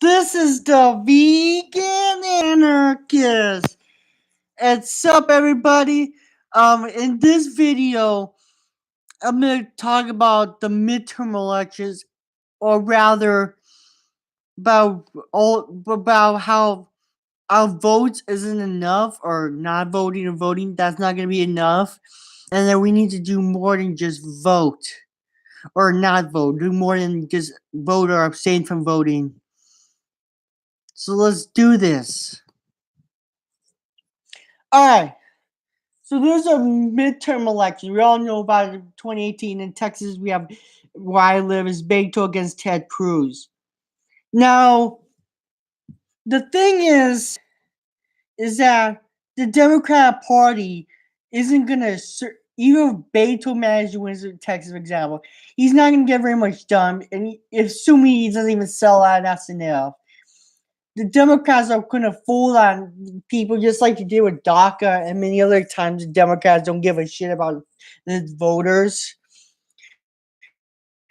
This is the Vegan Anarchist. What's up, everybody? In this video, I'm going to talk about the midterm elections, or rather, about how our votes isn't enough, or not voting or voting. That's not going to be enough, and that we need to do more than just vote or not vote. Do more than just vote or abstain from voting. So let's do this. All right. So there's a midterm election. We all know about it, 2018 in Texas. We have where I live is Beto against Ted Cruz. Now, the thing is that the Democrat Party isn't gonna even if Beto managed to win in Texas, for example, he's not gonna get very much done, and assuming he doesn't even sell out, that's enough. The Democrats are going to fool on people just like they did with DACA and many other times. The Democrats don't give a shit about the voters.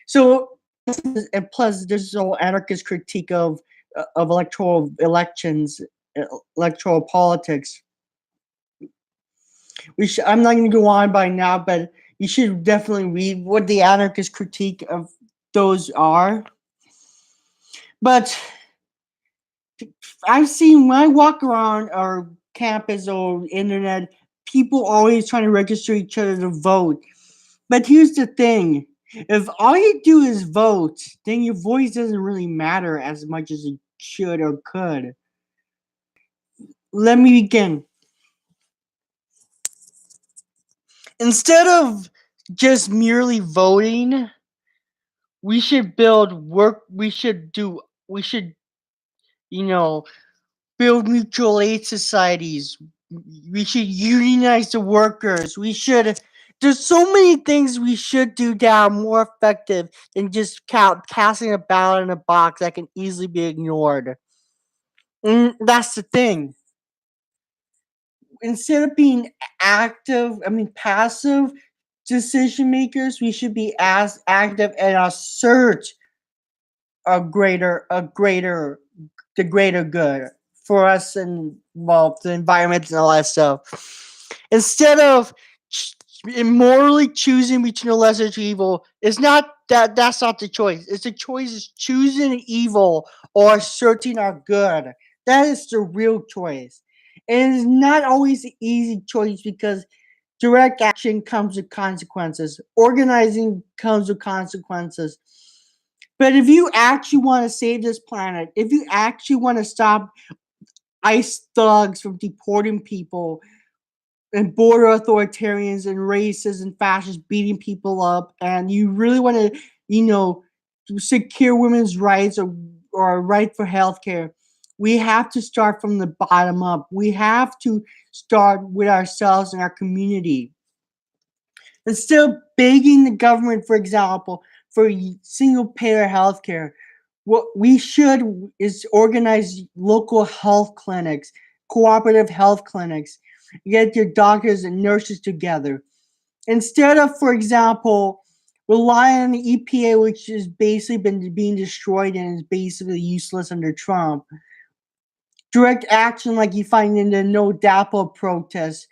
So, and plus, there's this whole anarchist critique of electoral elections, electoral politics. I'm not going to go on by now, but you should definitely read what the anarchist critique of those are. But I've seen when I walk around our campus or internet, people always trying to register each other to vote. But here's the thing: if all you do is vote, then your voice doesn't really matter as much as it should or could. Let me begin. Instead of just merely voting, we should build work. We should, you know, build mutual aid societies. We should unionize the workers. There's so many things we should do that are more effective than just casting a ballot in a box that can easily be ignored. And that's the thing. Instead of being passive decision makers, we should be as active and assert the greater good for us and the environment and all that stuff. Instead of immorally choosing between a lesser evil, it's not that's not the choice. It's the choice is choosing evil or asserting our good. That is the real choice. And it's not always the easy choice because direct action comes with consequences. Organizing comes with consequences. But if you actually want to save this planet, if you actually want to stop ICE thugs from deporting people and border authoritarians and racists and fascists beating people up, and you really want to, secure women's rights or a right for health care, we have to start from the bottom up. We have to start with ourselves and our community. Instead of begging the government, for example, for single payer health care, what we should is organize local health clinics, cooperative health clinics, get your doctors and nurses together. Instead of, for example, relying on the EPA, which has basically been being destroyed and is basically useless under Trump. Direct action like you find in the No DAPA protests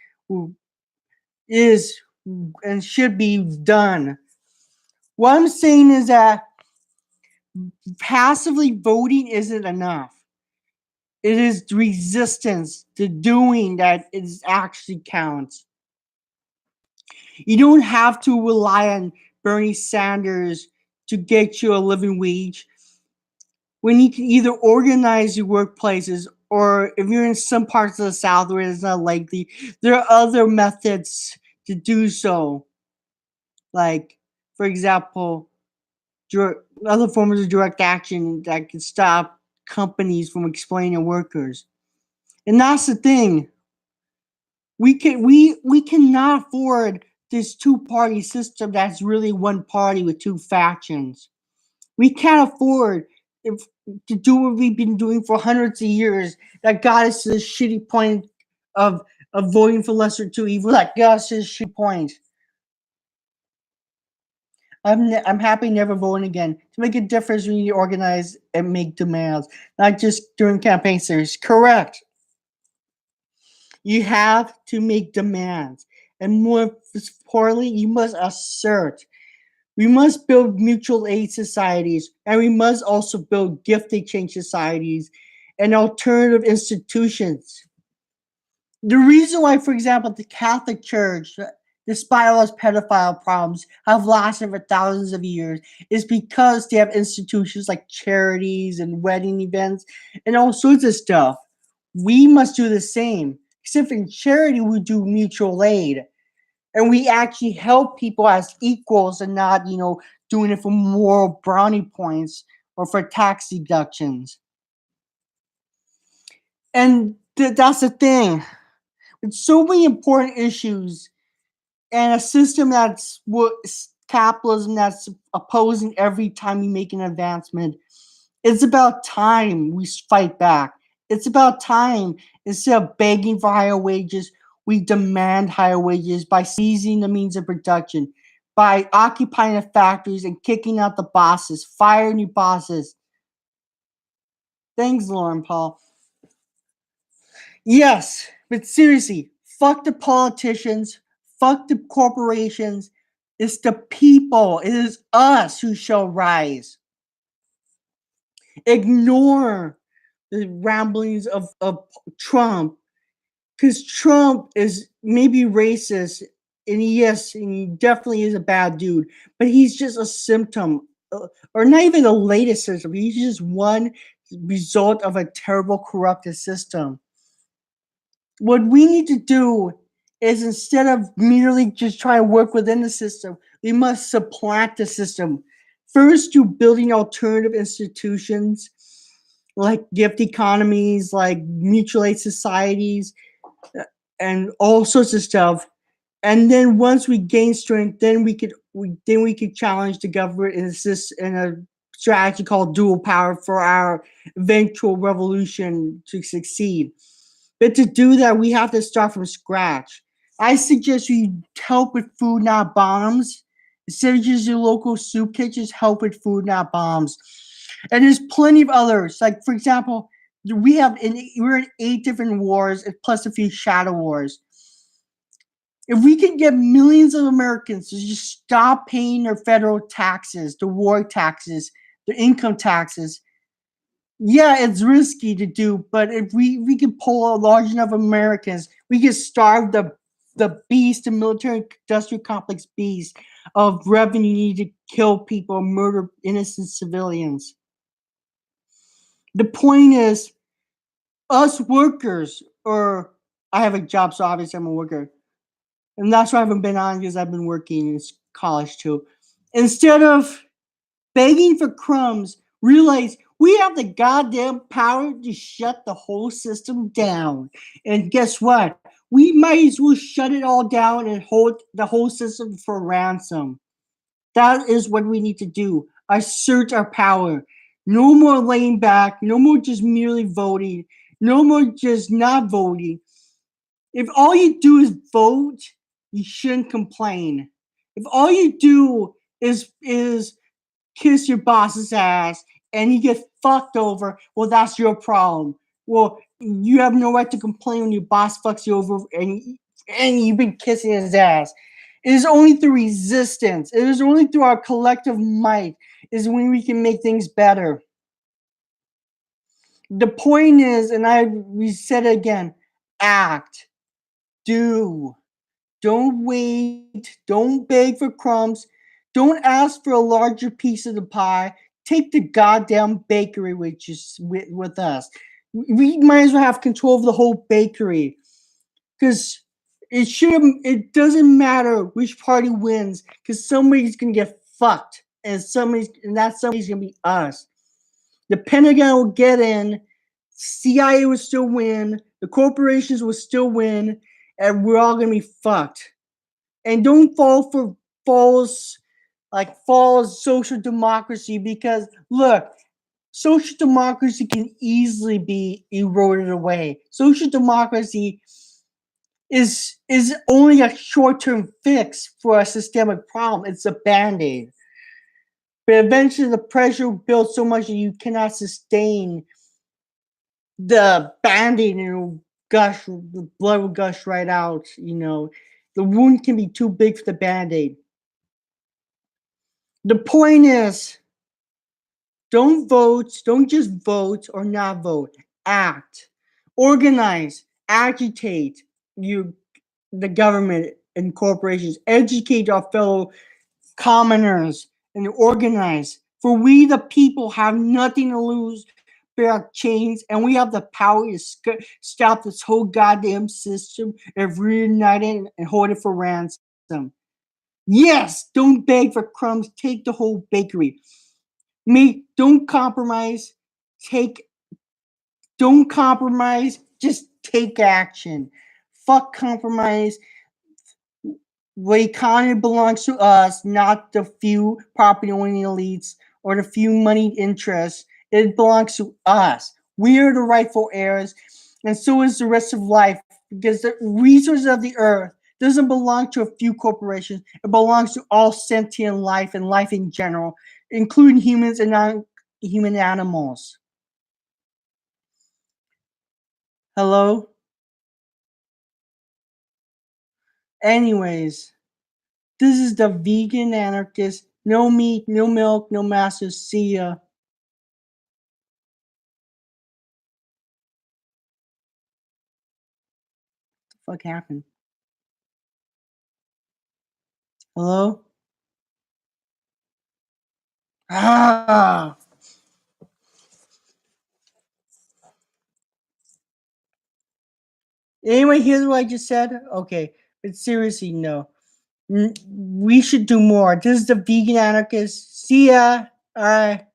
is and should be done. What I'm saying is that passively voting isn't enough. It is resistance to doing that is actually counts. You don't have to rely on Bernie Sanders to get you a living wage when you can either organize your workplaces, or if you're in some parts of the South where it's not likely, there are other methods to do so. Like, for example, other forms of direct action that can stop companies from exploiting workers. And that's the thing. We cannot afford this two-party system that's really one party with two factions. We can't afford if, to do what we've been doing for hundreds of years that got us to this shitty point of voting for lesser two evil. That got us to this shitty point. I'm happy never voting again. To make a difference, we need to organize and make demands, not just during campaign series. Correct. You have to make demands. And more importantly, you must assert. We must build mutual aid societies, and we must also build gift exchange societies and alternative institutions. The reason why, for example, the Catholic Church, despite all its pedophile problems, have lasted for thousands of years is because they have institutions like charities and wedding events and all sorts of stuff. We must do the same. Except in charity, we do mutual aid. And we actually help people as equals and not, doing it for moral brownie points or for tax deductions. And that's the thing. With so many important issues and a system that's what capitalism that's opposing every time we make an advancement. It's about time we fight back. It's about time instead of begging for higher wages, we demand higher wages by seizing the means of production, by occupying the factories and kicking out the bosses, firing new bosses. Thanks, Lauren Paul. Yes, but seriously, fuck the politicians, fuck the corporations. It's the people. It is us who shall rise. Ignore the ramblings of Trump, because Trump is maybe racist, and yes, and he definitely is a bad dude, but he's just a symptom, or not even the latest symptom. He's just one result of a terrible, corrupted system. What we need to do is instead of merely just try to work within the system, we must supplant the system. First, through building alternative institutions like gift economies, like mutual aid societies, and all sorts of stuff. And then once we gain strength, then we could challenge the government in a strategy called dual power for our eventual revolution to succeed. But to do that, we have to start from scratch. I suggest we help with food, not bombs. Instead of just your local soup kitchens, help with food, not bombs. And there's plenty of others. Like, for example, we're in 8 different wars, plus a few shadow wars. If we can get millions of Americans to just stop paying their federal taxes, the war taxes, the income taxes, yeah, it's risky to do, but if we can pull a large enough Americans, we can starve the beast, the military industrial complex beast of revenue needed to kill people, murder innocent civilians. The point is, us workers, or I have a job, so obviously I'm a worker, and that's why I haven't been on because I've been working in college too. Instead of begging for crumbs, realize we have the goddamn power to shut the whole system down. And guess what? We might as well shut it all down and hold the whole system for ransom. That is what we need to do. Assert our power. No more laying back. No more just merely voting. No more just not voting. If all you do is vote, you shouldn't complain. If all you do is kiss your boss's ass and you get fucked over, well, that's your problem. Well, you have no right to complain when your boss fucks you over and you've been kissing his ass. It is only through resistance. It is only through our collective might is when we can make things better. The point is, and we said it again, act, do. Don't wait. Don't beg for crumbs. Don't ask for a larger piece of the pie. Take the goddamn bakery with us. We might as well have control of the whole bakery, because it doesn't matter which party wins, because somebody's gonna get fucked, and that somebody's gonna be us. The Pentagon will get in, CIA will still win, the corporations will still win, and we're all gonna be fucked. And don't fall for false false social democracy, because look, social democracy can easily be eroded away. Social democracy is only a short-term fix for a systemic problem. It's a band-aid. But eventually the pressure builds so much that you cannot sustain the band-aid, and it'll gush, the blood will gush right out. The wound can be too big for the band-aid. The point is, don't just vote or not vote. Act. Organize. Agitate you the government and corporations. Educate our fellow commoners and organize. For we the people have nothing to lose but our chains, and we have the power to stop this whole goddamn system if we're united and hold it for ransom. Yes, don't beg for crumbs. Take the whole bakery. Don't compromise. Take don't compromise. Just take action. Fuck compromise. The economy belongs to us, not the few property owning elites or the few moneyed interests. It belongs to us. We are the rightful heirs, and so is the rest of life, because the resources of the earth doesn't belong to a few corporations. It belongs to all sentient life and life in general, including humans and non-human animals. Hello? Anyways, this is the vegan anarchist. No meat, no milk, no masters. See ya. What the fuck happened? Hello? Ah! Anyone hear what I just said? Okay, but seriously, no. We should do more. This is the vegan anarchist. See ya. All right.